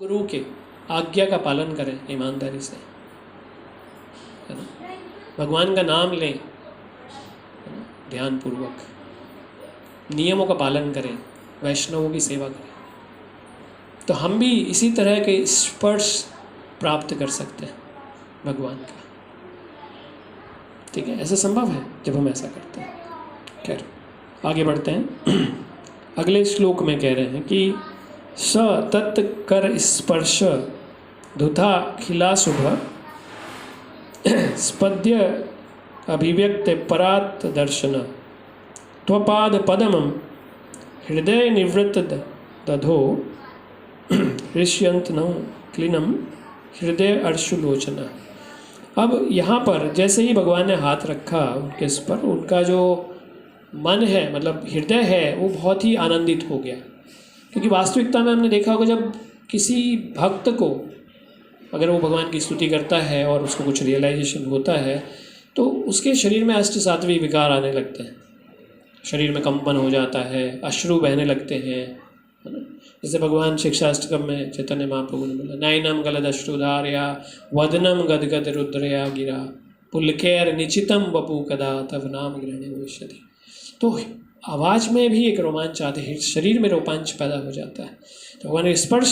गुरु के आज्ञा का पालन करें ईमानदारी से, है ना। भगवान का नाम लें, है ना, ध्यानपूर्वक, नियमों का पालन करें, वैष्णवों की सेवा करें, तो हम भी इसी तरह के स्पर्श प्राप्त कर सकते हैं भगवान का। ठीक है, ऐसा संभव है जब हम ऐसा करते हैं। खैर आगे बढ़ते हैं। अगले श्लोक में कह रहे हैं कि स तत् कर स्पर्श धुता खिला शुभ स्पद्य अभिव्यक्त परात दर्शन त्वपाद पदमं हृदय निवृत्त दधो ऋष्यंत नो क्लीनम हृदय अर्शुलोचना। अब यहाँ पर जैसे ही भगवान ने हाथ रखा उनके इस पर, उनका जो मन है, मतलब हृदय है, वो बहुत ही आनंदित हो गया। क्योंकि वास्तविकता में हमने देखा होगा, जब किसी भक्त को, अगर वो भगवान की स्तुति करता है और उसको कुछ रियलाइजेशन होता है, तो उसके शरीर में अष्ट सात्विक विकार आने लगते हैं। शरीर में कंपन हो जाता है, अश्रु बहने लगते हैं, है ना। जैसे भगवान शिक्षाष्टकम में चैतन्य महाप्रभु ने बोला, नैनम गलद अश्रुधारया वदनम गदगद रुद्रया गिरा पुलकेर निचितम बपू कदा तव नाम ग्रहणे भविष्यति। तो आवाज़ में भी एक रोमांच आते हैं, शरीर में रोमांच पैदा हो जाता है। तो भगवान के स्पर्श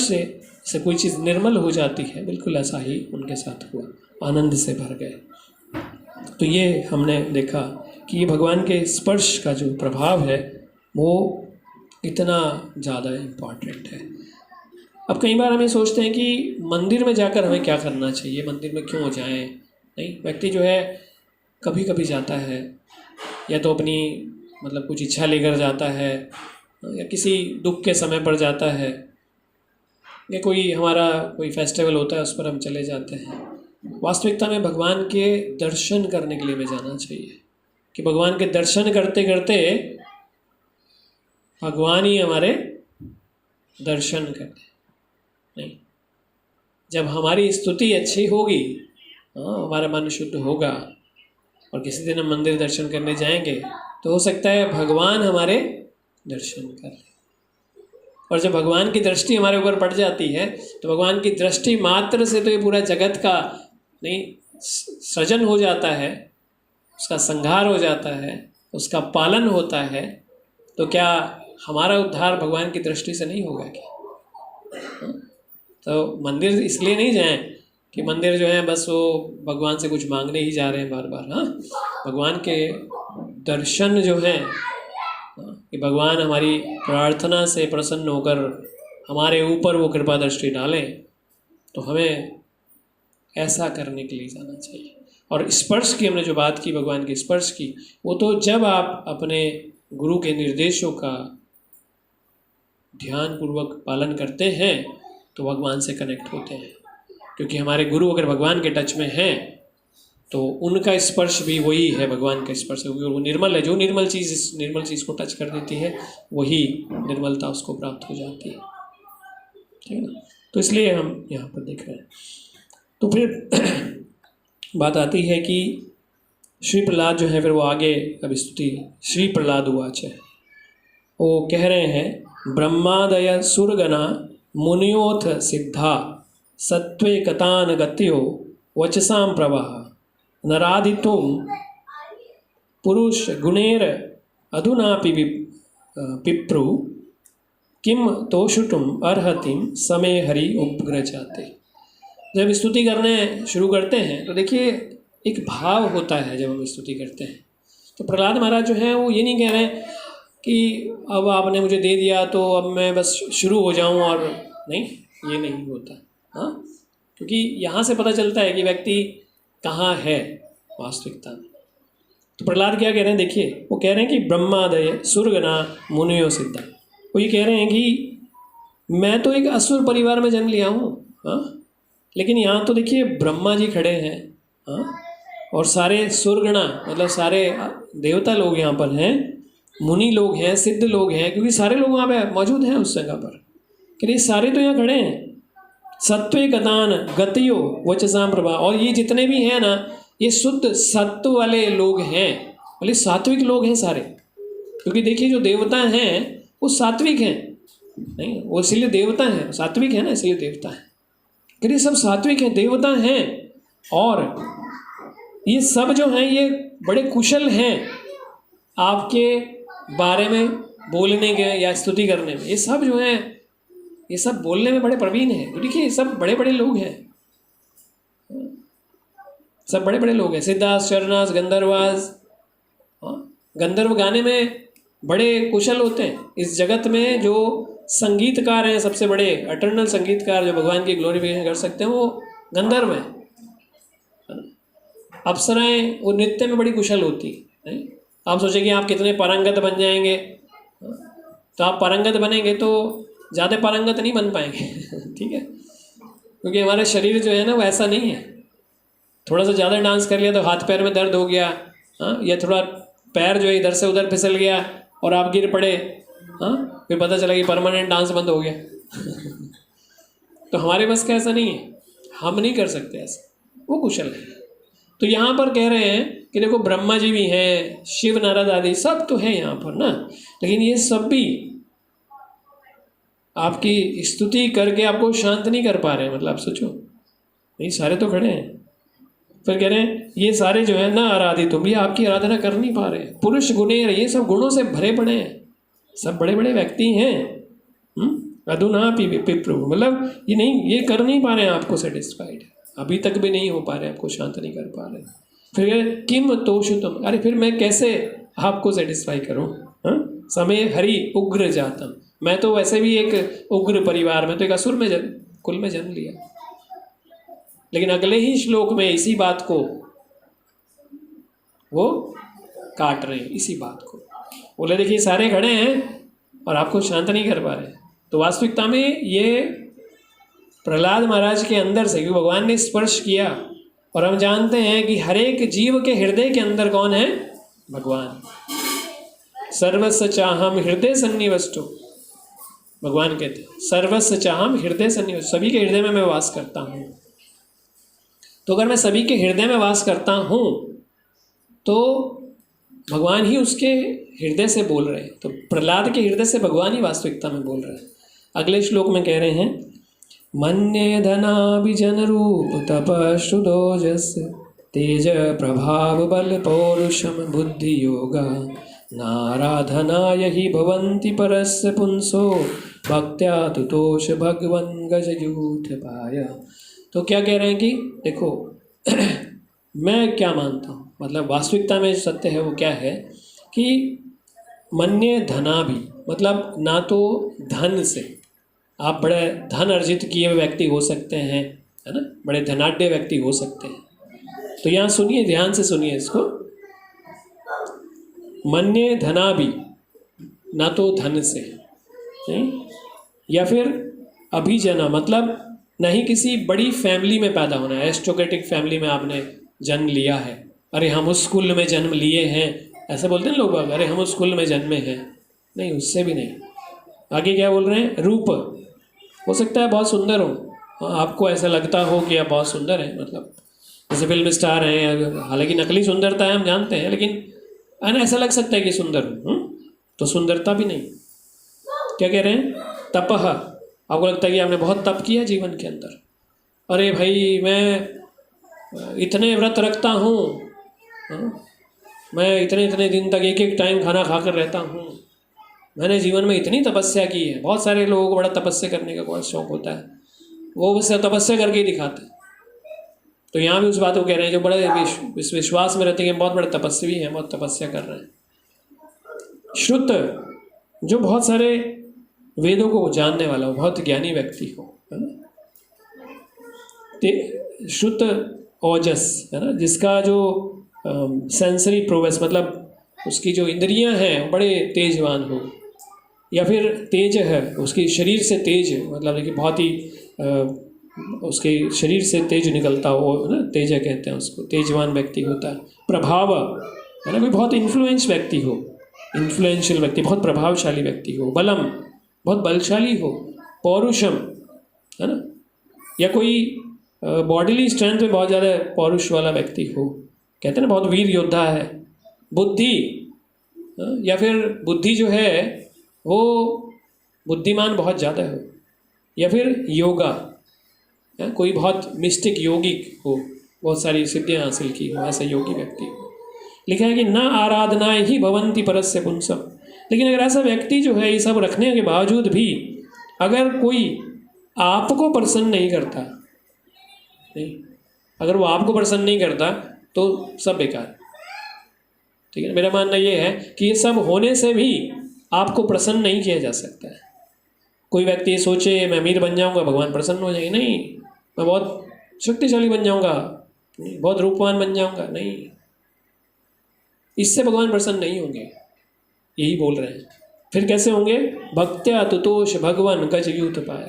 से कोई चीज़ निर्मल हो जाती है। बिल्कुल ऐसा ही उनके साथ हुआ, आनंद से भर गए। तो ये हमने देखा कि ये भगवान के स्पर्श का जो प्रभाव है वो इतना ज़्यादा इम्पॉर्टेंट है। अब कई बार हमें सोचते हैं कि मंदिर में जाकर हमें क्या करना चाहिए, मंदिर में क्यों जाएं। नहीं, व्यक्ति जो है कभी कभी जाता है, या तो अपनी मतलब कुछ इच्छा लेकर जाता है, या किसी दुख के समय पर जाता है, या कोई हमारा कोई फेस्टिवल होता है उस पर हम चले जाते हैं। वास्तविकता में भगवान के दर्शन करने के लिए हमें जाना चाहिए, कि भगवान के दर्शन करते करते भगवान ही हमारे दर्शन करते। नहीं, जब हमारी स्तुति अच्छी होगी, हमारा मन शुद्ध होगा, और किसी दिन हम मंदिर दर्शन करने जाएंगे, तो हो सकता है भगवान हमारे दर्शन कर ले। और जब भगवान की दृष्टि हमारे ऊपर पड़ जाती है, तो भगवान की दृष्टि मात्र से तो ये पूरा जगत का नहीं सृजन हो जाता है, उसका संहार हो जाता है, उसका पालन होता है। तो क्या हमारा उद्धार भगवान की दृष्टि से नहीं होगा क्या? तो मंदिर इसलिए नहीं जाएं कि मंदिर जो है बस वो भगवान से कुछ मांगने ही जा रहे हैं बार बार। हाँ, भगवान के दर्शन जो है, कि भगवान हमारी प्रार्थना से प्रसन्न होकर हमारे ऊपर वो कृपा दृष्टि डालें, तो हमें ऐसा करने के लिए जाना चाहिए। और स्पर्श की हमने जो बात की, भगवान के स्पर्श की, वो तो जब आप अपने गुरु के निर्देशों का ध्यानपूर्वक पालन करते हैं तो भगवान से कनेक्ट होते हैं। क्योंकि हमारे गुरु अगर भगवान के टच में हैं तो उनका स्पर्श भी वही है, भगवान का स्पर्श है, वो निर्मल है। जो निर्मल चीज़ को टच कर देती है, वही निर्मलता उसको प्राप्त हो जाती है। ठीक है ना। तो इसलिए हम यहाँ पर देख रहे हैं। तो फिर बात आती है कि श्री प्रहलाद जो है, फिर वो आगे अब स्तुति श्री प्रहलाद उवाच है, वो कह रहे हैं, ब्रह्मादय सुरगना मुनियोथ सिद्धा सत्वे कतान गत्यो वचसां प्रवाह नराधितुम पुरुष गुणेर अधुनापि पिप्रु किम तोषुटुम अर्हतिम समय हरि उग्र जाते। जब स्तुति करने शुरू करते हैं तो देखिए एक भाव होता है जब हम स्तुति करते हैं। तो प्रहलाद महाराज जो हैं वो ये नहीं कह रहे हैं कि अब आपने मुझे दे दिया तो अब मैं बस शुरू हो जाऊं, और नहीं, ये नहीं होता। हाँ, क्योंकि यहाँ से पता चलता है कि व्यक्ति कहाँ है वास्तविकता में। तो प्रहलाद क्या कह रहे हैं, देखिए वो कह रहे हैं कि ब्रह्मादय सुरगना मुनियो सिद्धा। वो ये कह रहे हैं कि मैं तो एक असुर परिवार में जन्म लिया हूँ, हाँ, लेकिन यहाँ तो देखिए ब्रह्मा जी खड़े हैं, हाँ, और सारे सुरगणा मतलब सारे देवता लोग यहाँ पर हैं, मुनि लोग हैं, सिद्ध लोग हैं, क्योंकि सारे लोग वहाँ पे मौजूद हैं उस जगह पर। कि सारे तो यहाँ खड़े हैं। सत्वे गतान गतियो वचसां प्रभा, और ये जितने भी हैं ना, ये शुद्ध सत्व वाले लोग हैं, मतलब सात्विक लोग हैं सारे। क्योंकि देखिए जो देवता हैं वो सात्विक हैं, नहीं, वो इसलिए देवता हैं, सात्विक है ना, इसलिए देवता है। फिर ये सब सात्विक है, देवता हैं, और ये सब जो हैं ये बड़े कुशल हैं आपके बारे में बोलने के या स्तुति करने में। ये सब जो हैं ये सब बोलने में बड़े प्रवीण हैं। तो देखिए, ये सब बड़े बड़े लोग हैं, सब बड़े बड़े लोग हैं। सिद्धास, चरणास, गंधर्वास, गंधर्व गाने में बड़े कुशल होते हैं। इस जगत में जो संगीतकार हैं, सबसे बड़े एटर्नल संगीतकार जो भगवान की ग्लोरीफिकेशन कर सकते हैं, वो गंधर्व हैं। अप्सराएं वो नृत्य में बड़ी कुशल होती है। आप सोचेंगे आप कितने पारंगत बन जाएंगे, तो आप पारंगत बनेंगे तो ज़्यादा पारंगत नहीं बन पाएंगे ठीक है, क्योंकि हमारा शरीर जो है ना वो ऐसा नहीं है। थोड़ा सा ज़्यादा डांस कर लिया तो हाथ पैर में दर्द हो गया, या थोड़ा पैर जो है इधर से उधर फिसल गया और आप गिर पड़े, फिर पता चला कि परमानेंट डांस बंद हो गया तो हमारे बस का ऐसा नहीं है, हम नहीं कर सकते ऐसा, वो कुशल है। तो यहाँ पर कह रहे हैं कि देखो ब्रह्मा जी भी हैं, शिव, नारद आदि सब तो है यहाँ पर ना, लेकिन ये सब भी आपकी स्तुति करके आपको शांत नहीं कर पा रहे हैं। मतलब आप सोचो, नहीं सारे तो खड़े हैं, फिर कह रहे हैं ये सारे जो है ना आराधित, तुम ये आपकी आराधना कर नहीं पा रहे। पुरुष गुणेर, ये सब गुणों से भरे पड़े हैं, सब बड़े बड़े व्यक्ति हैं। अधुना पिप्रु, मतलब ये नहीं, ये कर नहीं पा रहे हैं आपको सेटिस्फाइड, अभी तक भी नहीं हो पा रहे, आपको शांत नहीं कर पा रहे। फिर किम तोषुतम, अरे फिर मैं कैसे आपको सेटिस्फाई करूं? समय हरि उग्र जातम, मैं तो वैसे भी एक उग्र परिवार में, तो एक असुर में कुल में जन्म लिया। लेकिन अगले ही श्लोक में इसी बात को वो काट रहे हैं, इसी बात को बोले देखिए सारे खड़े हैं और आपको शांत नहीं कर पा रहे। तो वास्तविकता में ये प्रहलाद महाराज के अंदर से, क्योंकि भगवान ने स्पर्श किया, और हम जानते हैं कि हर एक जीव के हृदय के अंदर कौन है? भगवान। सर्वस्व चाहम हृदय सन्निवष्टो, भगवान कहते हैं सर्वस्व चाहम हृदय सन्निवष्टो, सभी के हृदय में मैं वास करता हूँ। तो अगर मैं सभी के हृदय में वास करता हूँ तो भगवान ही उसके हृदय से बोल रहे हैं। तो प्रहलाद के हृदय से भगवान ही वास्तविकता में बोल रहे हैं। अगले श्लोक में कह रहे हैं मन्ये धनाभिजन रूप तपश्रुदोजस तेज प्रभाव बल पौरुषम बुद्धि योगा नाराधनाय ही भवन्ति परस्य पुंसो भक्त्या तुतोष भगवन् गजयूथ पाया। तो क्या कह रहे हैं कि देखो मैं क्या मानता हूँ, मतलब वास्तविकता में सत्य है वो क्या है कि मन्ये धनाभि, मतलब ना तो धन से आप बड़े धन अर्जित किए हुए व्यक्ति हो सकते हैं, है ना, बड़े धनाढ्य व्यक्ति हो सकते हैं। तो यहाँ सुनिए, ध्यान से सुनिए इसको, मन्ये धनाभि, ना तो धन से, या फिर अभिजना, मतलब नहीं किसी बड़ी फैमिली में पैदा होना है, एरिस्टोक्रेटिक फैमिली में आपने जन्म लिया है, अरे हम उस कुल में जन्म लिए हैं, ऐसे बोलते हैं लोग, अरे हम उस कुल में जन्मे हैं, नहीं, उससे भी नहीं। आगे क्या बोल रहे हैं? रूप, हो सकता है बहुत सुंदर हो, आपको ऐसा लगता हो कि आप बहुत सुंदर हैं, मतलब जैसे फिल्म स्टार हैं, हालांकि नकली सुंदरता है हम जानते हैं, लेकिन ऐसा लग सकता है कि सुंदर हो, तो सुंदरता भी नहीं। क्या कह रहे हैं? तपह, आपको लगता है कि आपने बहुत तप किया जीवन के अंदर, अरे भाई मैं इतने व्रत रखता हूँ, मैं इतने इतने दिन तक एक एक टाइम खाना खाकर रहता हूँ, मैंने जीवन में इतनी तपस्या की है। बहुत सारे लोगों को बड़ा तपस्या करने का बहुत शौक होता है, वो बस तपस्या करके ही दिखाते हैं। तो यहाँ भी उस बात को कह रहे हैं जो बड़े इस विश्वास में रहते हैं बहुत बड़े तपस्वी हैं, बहुत तपस्या कर रहे हैं। श्रुत, जो बहुत सारे वेदों को जानने वाला हो, बहुत ज्ञानी व्यक्ति हो, है ना। श्रुत ओजस, है ना, जिसका जो सेंसरी प्रोवेस, मतलब उसकी जो इंद्रियां हैं बड़े तेजवान हो, या फिर तेज है उसकी शरीर से तेज, मतलब देखिए बहुत ही उसके शरीर से तेज निकलता हो, है ना, तेज कहते हैं उसको, तेजवान व्यक्ति होता है। प्रभाव, है ना, कोई बहुत इन्फ्लुएंस व्यक्ति हो, इन्फ्लुएंशियल व्यक्ति, बहुत प्रभावशाली व्यक्ति हो। बलम, बहुत बलशाली हो। पौरुषम, है ना, या कोई बॉडीली स्ट्रेंथ में बहुत ज़्यादा पौरुष वाला व्यक्ति हो, कहते हैं ना बहुत वीर योद्धा है। बुद्धि, या फिर बुद्धि जो है वो बुद्धिमान बहुत ज़्यादा हो, या फिर योगा, कोई बहुत मिस्टिक योगिक हो, बहुत सारी सिद्धियाँ हासिल की हो, ऐसा योगी व्यक्ति हो। लिखा है कि न आराधना ही भवंती परस्य पुंसम। लेकिन अगर ऐसा व्यक्ति जो है ये सब रखने के बावजूद भी अगर कोई आपको प्रसन्न नहीं करता, नहीं, अगर वो आपको प्रसन्न नहीं करता तो सब बेकार। ठीक है, मेरा मानना ये है कि ये सब होने से भी आपको प्रसन्न नहीं किया जा सकता है। कोई व्यक्ति ये सोचे मैं अमीर बन जाऊंगा भगवान प्रसन्न हो जाएंगे, नहीं, मैं बहुत शक्तिशाली बन जाऊंगा, बहुत रूपवान बन जाऊंगा, नहीं, इससे भगवान प्रसन्न नहीं होंगे, यही बोल रहे हैं। फिर कैसे होंगे? भक्त्या तुतोष भगवान गज यूथ पाए,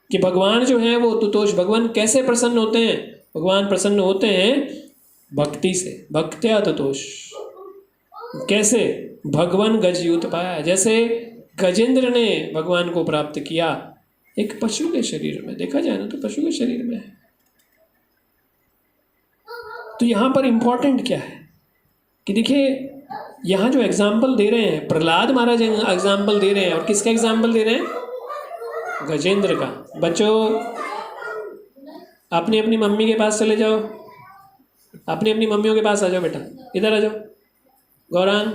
कि भगवान जो है वो तुतोष, भगवान कैसे प्रसन्न होते हैं? भगवान प्रसन्न होते हैं भक्ति से। भक्त्या तुतोष कैसे? भगवान गज यूथ पाया, जैसे गजेंद्र ने भगवान को प्राप्त किया एक पशु के शरीर में, देखा जाए ना तो पशु के शरीर में है। तो यहाँ पर इंपॉर्टेंट क्या है कि देखिए यहाँ जो एग्जाम्पल दे रहे हैं, प्रहलाद महाराज एग्जाम्पल दे रहे हैं, और किसका एग्जाम्पल दे रहे हैं? गजेंद्र का। बच्चों अपनी अपनी मम्मी के पास चले जाओ, अपनी अपनी मम्मियों के पास आ जाओ, बेटा इधर आ जाओ, गौरांग,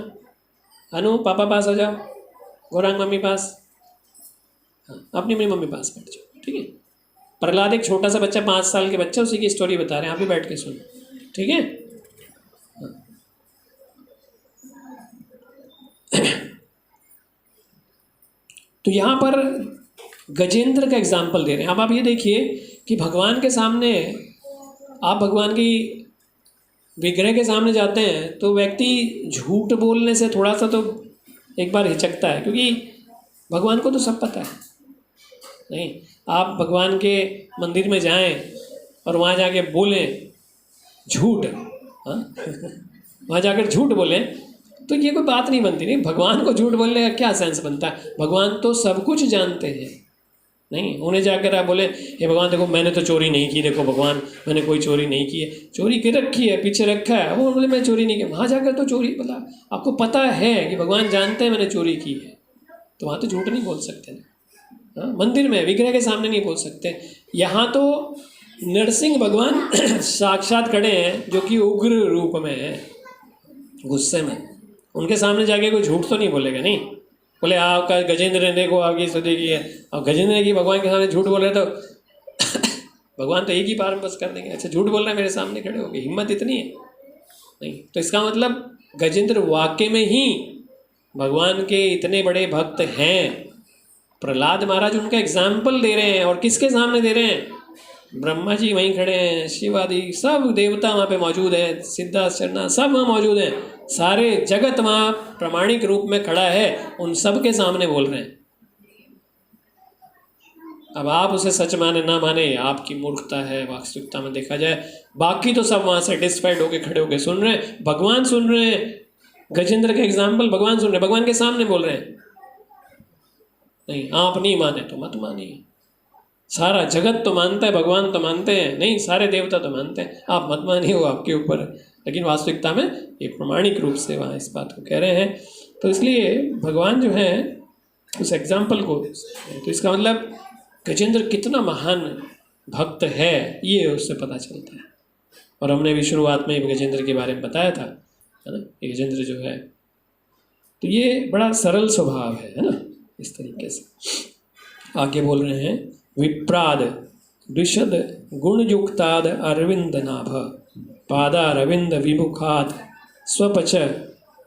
अनु पापा पास आ जाओ, गौरांग मम्मी पास, हाँ अपनी अपनी मम्मी पास बैठ जाओ। ठीक है, प्रहलाद एक छोटा सा बच्चा, 5 साल के बच्चा, उसी की स्टोरी बता रहे हैं, आप भी बैठ के सुनो। ठीक है, तो यहाँ पर गजेंद्र का एग्जाम्पल दे रहे हैं। अब आप ये देखिए कि भगवान के सामने, आप भगवान की विग्रह के सामने जाते हैं तो व्यक्ति झूठ बोलने से थोड़ा सा तो एक बार हिचकता है, क्योंकि भगवान को तो सब पता है। नहीं, आप भगवान के मंदिर में जाएं और वहाँ जाके बोलें झूठ, हाँ वहाँ जाकर झूठ बोलें तो ये कोई बात नहीं बनती। नहीं, भगवान को झूठ बोलने का क्या सेंस बनता है? भगवान तो सब कुछ जानते हैं। नहीं, उन्हें जाकर आप बोले हे भगवान देखो मैंने तो चोरी नहीं की, देखो भगवान मैंने कोई चोरी नहीं की है, चोरी की रखी है, पीछे रखा है, वो बोले मैं चोरी नहीं की, वहाँ जाकर तो चोरी, बोला आपको पता है कि भगवान जानते हैं मैंने चोरी की है, तो वहाँ तो झूठ नहीं बोल सकते ना। हाँ, मंदिर में विग्रह के सामने नहीं बोल सकते। यहाँ तो नरसिंह भगवान साक्षात खड़े हैं जो कि उग्र रूप में है, गुस्से में, उनके सामने जाके कोई झूठ तो नहीं बोलेगा। नहीं बोले आपका गजेंद्र ने देखो आपकी स्तुति की है, और गजेंद्र की भगवान के सामने झूठ बोल रहे तो भगवान तो एक ही बार में बस कर देंगे, अच्छा झूठ बोल रहे हैं मेरे सामने खड़े हो गए, हिम्मत इतनी है? नहीं, तो इसका मतलब गजेंद्र वाकई में ही भगवान के इतने बड़े भक्त हैं। प्रहलाद महाराज उनका एग्जाम्पल दे रहे हैं, और किसके सामने दे रहे हैं? ब्रह्मा जी वहीं खड़े हैं, शिव आदि सब देवता वहाँ पे मौजूद है, सिद्धार्थ शर्मा सब वहाँ मौजूद हैं, सारे जगत वहाँ प्रामाणिक रूप में खड़ा है, उन सब के सामने बोल रहे हैं। अब आप उसे सच माने ना माने आपकी मूर्खता है। वास्तविकता में देखा जाए बाकी तो सब वहाँ सेटिस्फाइड होके खड़े होके सुन रहे हैं, भगवान सुन रहे हैं, गजेंद्र का एग्जाम्पल भगवान सुन रहे हैं, भगवान के सामने बोल रहे हैं। नहीं, आप नहीं माने तो मत मानिए, सारा जगत तो मानता है, भगवान तो मानते हैं, नहीं सारे देवता तो मानते हैं, आप मत मानिए, वो आपके ऊपर है। लेकिन वास्तविकता में ये प्रमाणिक रूप से वहाँ इस बात को कह रहे हैं। तो इसलिए भगवान जो है उस एग्जाम्पल को, तो इसका मतलब गजेंद्र कितना महान भक्त है ये उससे पता चलता है। और हमने भी शुरुआत में गजेंद्र के बारे में बताया था, है ना, गजेंद्र जो है तो ये बड़ा सरल स्वभाव है ना, इस तरीके से। आगे बोल रहे हैं विप्राद द्विषद गुणयुक्ताद अरविंद नाभ पादारविंद विमुखात स्वपच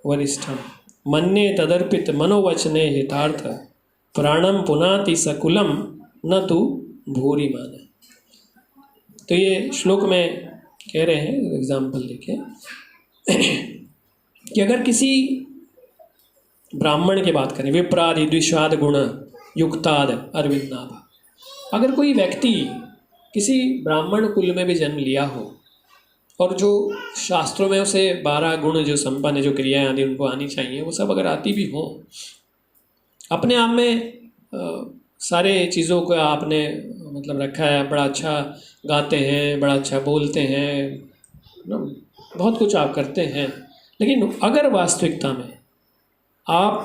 वरिष्ठम मन्ये तदर्पित मनोवचने हितार्थ प्राणम पुनाति सकुलम न तु भूरि मान। तो ये श्लोक में कह रहे हैं, एग्जाम्पल देखें कि अगर किसी ब्राह्मण की बात करें, विप्रादि द्विषाद गुण युक्ताद अरविंद नाभ, अगर कोई व्यक्ति किसी ब्राह्मण कुल में भी जन्म लिया हो और जो शास्त्रों में उसे 12 गुण जो संपन्न जो क्रियाएं आदि उनको आनी चाहिए वो सब अगर आती भी हो, अपने आप में सारे चीज़ों को आपने मतलब रखा है, बड़ा अच्छा गाते हैं, बड़ा अच्छा बोलते हैं ना, बहुत कुछ आप करते हैं, लेकिन अगर वास्तविकता में आप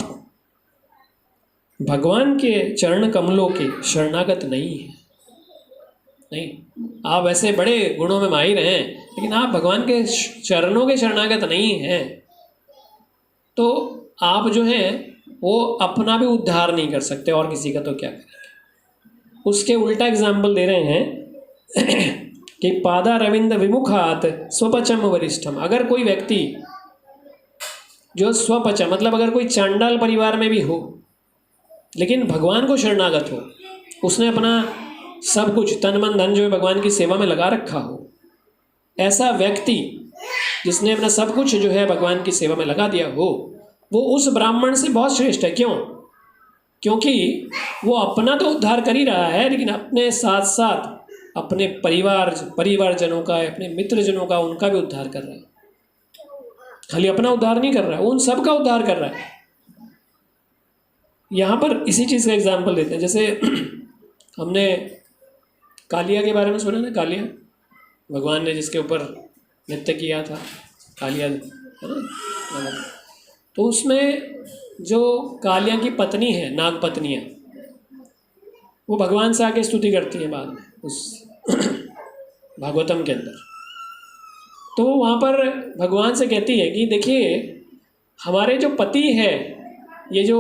भगवान के चरण कमलों के शरणागत नहीं है। नहीं, आप ऐसे बड़े गुणों में माहिर हैं लेकिन आप भगवान के चरणों के शरणागत नहीं हैं, तो आप जो हैं वो अपना भी उद्धार नहीं कर सकते और किसी का तो क्या करेंगे। उसके उल्टा एग्जाम्पल दे रहे हैं कि पादा रविंद विमुखात स्वपचम वरिष्ठम। अगर कोई व्यक्ति जो स्वपचम मतलब अगर कोई चांडाल परिवार में भी हो लेकिन भगवान को शरणागत हो, उसने अपना सब कुछ तन मन धन जो है भगवान की सेवा में लगा रखा हो, ऐसा व्यक्ति जिसने अपना सब कुछ जो है भगवान की सेवा में लगा दिया हो, वो उस ब्राह्मण से बहुत श्रेष्ठ है। क्यों? क्योंकि वो अपना तो उद्धार कर ही रहा है लेकिन अपने साथ साथ अपने परिवारजनों का, अपने मित्रजनों का, उनका भी उद्धार कर रहा है। खाली अपना उद्धार नहीं कर रहा है, उन सब का उद्धार कर रहा है। यहाँ पर इसी चीज़ का एग्जाम्पल देते हैं। जैसे हमने कालिया के बारे में सुना ना, कालिया भगवान ने जिसके ऊपर नृत्य किया था, कालिया है ना, तो उसमें जो कालिया की पत्नी है, नाग पत्नियाँ, वो भगवान से आके स्तुति करती है बाद में उस भागवतम के अंदर। तो वहाँ पर भगवान से कहती है कि देखिए हमारे जो पति है, ये जो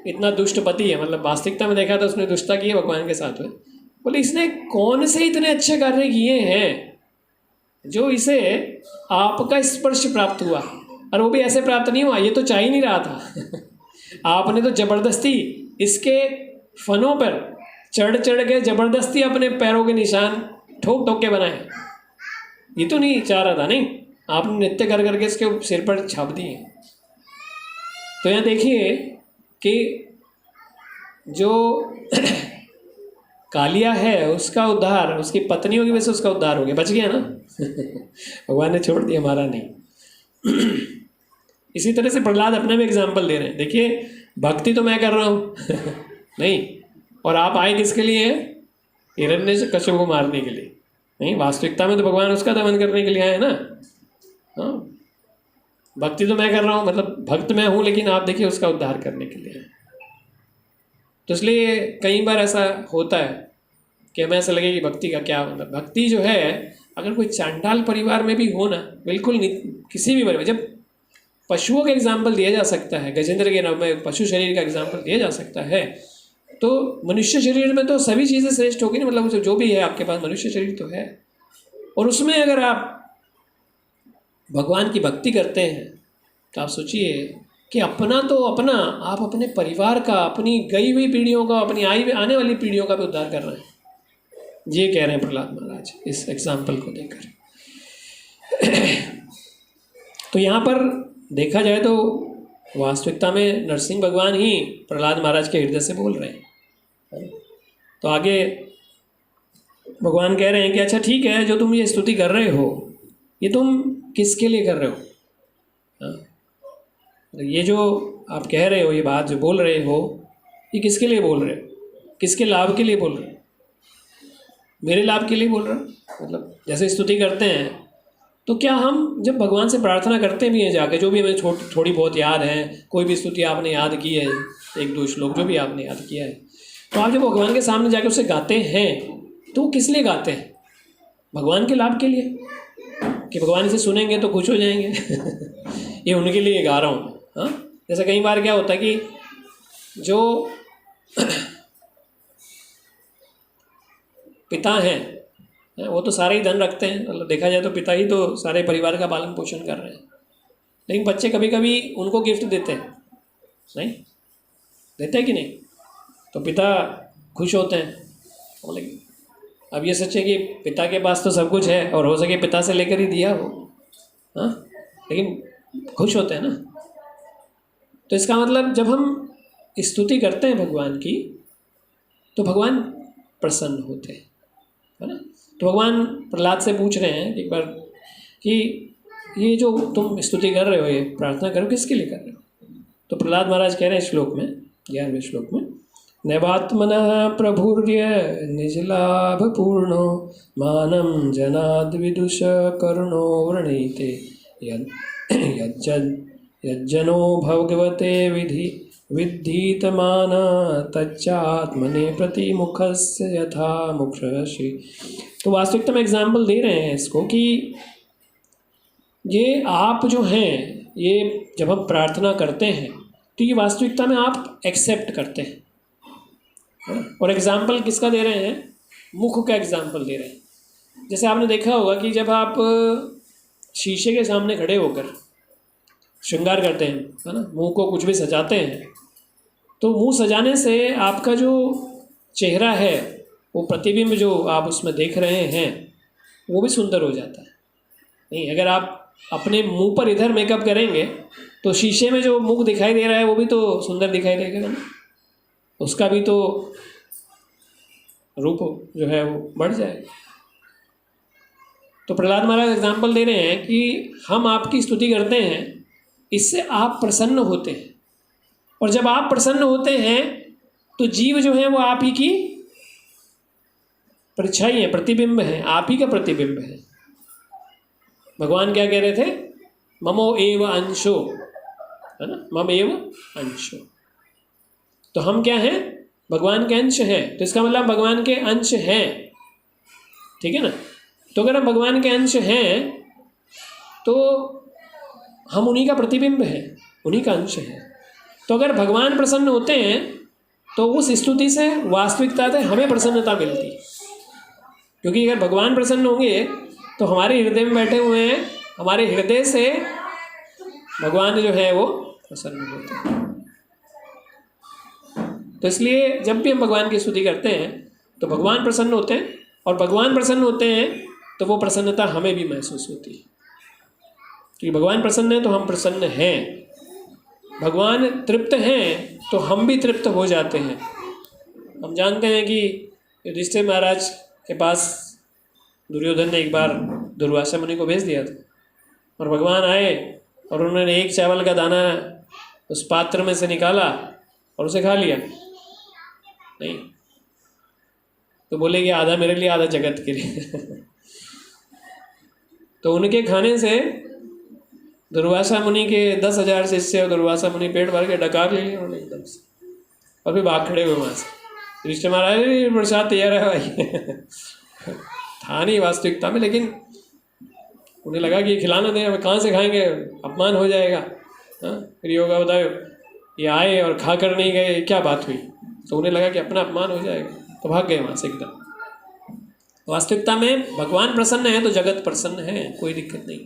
इतना दुष्ट पति है, मतलब वास्तविकता में देखा तो उसने दुष्टता की है भगवान के साथ में, बोले इसने कौन से इतने अच्छे कार्य किए हैं जो इसे आपका स्पर्श प्राप्त हुआ, और वो भी ऐसे प्राप्त नहीं हुआ, ये तो चाह ही नहीं रहा था आपने तो ज़बरदस्ती इसके फनों पर चढ़ के ज़बरदस्ती अपने पैरों के निशान ठोक के बनाए। ये तो नहीं चाह रहा था, नहीं, आपने नृत्य कर करके इसके सिर पर छाप दिए। तो यहाँ देखिए कि जो कालिया है उसका उद्धार उसकी पत्नियों की वजह से उसका उद्धार हो गया, बच गया ना भगवान ने छोड़ दिया, हमारा नहीं। इसी तरह से प्रहलाद अपने भी एग्जाम्पल दे रहे हैं। देखिए भक्ति तो मैं कर रहा हूँ नहीं, और आप आए किसके लिए हैं? हिरण्यकश्यप को मारने के लिए नहीं, वास्तविकता में तो भगवान उसका दमन करने के लिए आए ना। हाँ, भक्ति तो मैं कर रहा हूँ, मतलब भक्त मैं हूँ, लेकिन आप देखिए उसका उद्धार करने के लिए। तो इसलिए कई बार ऐसा होता है कि हमें ऐसा लगे कि भक्ति का क्या मतलब। भक्ति जो है अगर कोई चांडाल परिवार में भी हो ना, बिल्कुल नहीं, किसी भी परिवार, जब पशुओं का एग्जाम्पल दिया जा सकता है, गजेंद्र के नाम में पशु शरीर का एग्जाम्पल दिया जा सकता है, तो मनुष्य शरीर में तो सभी चीज़ें श्रेष्ठ होगी ना, मतलब जो भी है आपके पास मनुष्य शरीर तो है, और उसमें अगर आप भगवान की भक्ति करते हैं तो आप सोचिए कि अपना तो अपना, आप अपने परिवार का, अपनी गई हुई पीढ़ियों का, अपनी आने वाली पीढ़ियों का भी उद्धार कर रहे हैं। ये कह रहे हैं प्रहलाद महाराज इस एग्जाम्पल को देकर। तो यहाँ पर देखा जाए तो वास्तविकता में नरसिंह भगवान ही प्रहलाद महाराज के हृदय से बोल रहे हैं। तो आगे भगवान कह रहे हैं कि अच्छा ठीक है, जो तुम ये स्तुति कर रहे हो ये तुम किसके लिए कर रहे हो? ये जो आप कह रहे हो, ये बात जो बोल रहे हो, ये किसके लिए बोल रहे हो? किसके लाभ के लिए बोल रहे हो? मेरे लाभ के लिए बोल रहे हो? मतलब जैसे स्तुति करते हैं तो क्या हम जब भगवान से प्रार्थना करते भी हैं जाके, जो भी हमें थोड़ी बहुत याद है, कोई भी स्तुति आपने याद की है, एक दो श्लोक जो भी आपने याद किया है, तो आप जब भगवान के सामने जाके उसे गाते हैं तो किस लिए गाते हैं? भगवान के लाभ के लिए, कि भगवान इसे सुनेंगे तो खुश हो जाएंगे ये उनके लिए गा रहा हूँ। हाँ, जैसे कई बार क्या होता है कि जो पिता हैं वो तो सारे ही धन रखते हैं, मतलब देखा जाए तो पिता ही तो सारे परिवार का पालन पोषण कर रहे हैं, लेकिन बच्चे कभी कभी उनको गिफ्ट देते हैं, नहीं देते हैं कि नहीं? तो पिता खुश होते हैं। लेकिन अब ये सच है कि पिता के पास तो सब कुछ है और हो सके पिता से लेकर ही दिया हो, हाँ, लेकिन खुश होते हैं ना। तो इसका मतलब जब हम स्तुति करते हैं भगवान की तो भगवान प्रसन्न होते हैं, है ना। तो भगवान प्रहलाद से पूछ रहे हैं एक बार कि ये जो तुम स्तुति कर रहे हो, ये प्रार्थना करो, किसके लिए कर रहे हो? तो प्रहलाद महाराज कह रहे हैं श्लोक में, 11वें श्लोक में, नैवात्मनः प्रभुर्य निजलाभ पूर्णो मानं जनाद् विदुष करुणो वृणीते यज्जनो भगवते विधि विद्धीतमान तच्चात्मने प्रतिमुखस्य यथा मुखर्षि। तो वास्तविकता में एग्जाम्पल दे रहे हैं इसको कि ये आप जो हैं, ये जब हम प्रार्थना करते हैं तो ये वास्तविकता में आप एक्सेप्ट करते हैं, है ना। और एग्जाम्पल किसका दे रहे हैं? मुख का एग्जाम्पल दे रहे हैं। जैसे आपने देखा होगा कि जब आप शीशे के सामने खड़े होकर श्रृंगार करते हैं, है ना, मुंह को कुछ भी सजाते हैं, तो मुंह सजाने से आपका जो चेहरा है, वो प्रतिबिंब जो आप उसमें देख रहे हैं, वो भी सुंदर हो जाता है। नहीं, अगर आप अपने मुंह पर इधर मेकअप करेंगे तो शीशे में जो मुख दिखाई दे रहा है वो भी तो सुंदर दिखाई देगा ना, उसका भी तो रूप जो है वो बढ़ जाएगा। तो प्रहलाद महाराज एग्जाम्पल दे रहे हैं कि हम आपकी स्तुति करते हैं, इससे आप प्रसन्न होते हैं, और जब आप प्रसन्न होते हैं तो जीव जो है वो आप ही की परछाई है, प्रतिबिंब है, आप ही का प्रतिबिंब है। भगवान क्या कह रहे थे? ममो एव अंशो, है ना, मम एव अंशो। तो हम क्या हैं? भगवान के अंश हैं। तो इसका मतलब भगवान के अंश हैं, ठीक है ना। तो अगर हम भगवान के अंश हैं तो हम उन्हीं का प्रतिबिंब है, उन्हीं का अंश है। तो अगर भगवान प्रसन्न होते हैं तो उस स्तुति से, वास्तविकता से हमें प्रसन्नता मिलती है, क्योंकि अगर भगवान प्रसन्न होंगे तो हमारे हृदय में बैठे हुए हैं, हमारे हृदय से भगवान जो है वो प्रसन्न होते हैं। तो इसलिए जब भी हम भगवान की स्तुति करते हैं तो भगवान प्रसन्न होते हैं, और भगवान प्रसन्न होते हैं तो वो प्रसन्नता हमें भी महसूस होती है, क्योंकि भगवान प्रसन्न है तो हम प्रसन्न हैं। भगवान तृप्त हैं तो हम भी तृप्त हो जाते हैं। हम जानते हैं कि युधिष्ठिर महाराज के पास दुर्योधन ने एक बार दुर्वासा मुनि को भेज दिया था, और भगवान आए और उन्होंने एक चावल का दाना उस पात्र में से निकाला और उसे खा लिया। नहीं, तो बोले कि आधा मेरे लिए, आधा जगत के लिए। तो उनके खाने से दुर्वासा मुनि के 10,000 शिष्य और दुर्वासा मुनि पेट भर के डकार ले लिया उन्होंने एकदम से, और फिर भाग खड़े हुए वहाँ से। युधिष्ठिर महाराज प्रसाद तैयार है भाई। था नहीं वास्तविकता में, लेकिन उन्हें लगा कि खिलाना दें, अब कहाँ से खाएंगे, अपमान हो जाएगा। हाँ, फिर योगा बताओ, ये आए और खा कर नहीं गए, क्या बात हुई। तो उन्हें लगा कि अपना अपमान हो जाएगा, तो भाग गए वहाँ से एकदम। वास्तविकता में भगवान प्रसन्न है तो जगत प्रसन्न है, कोई दिक्कत नहीं।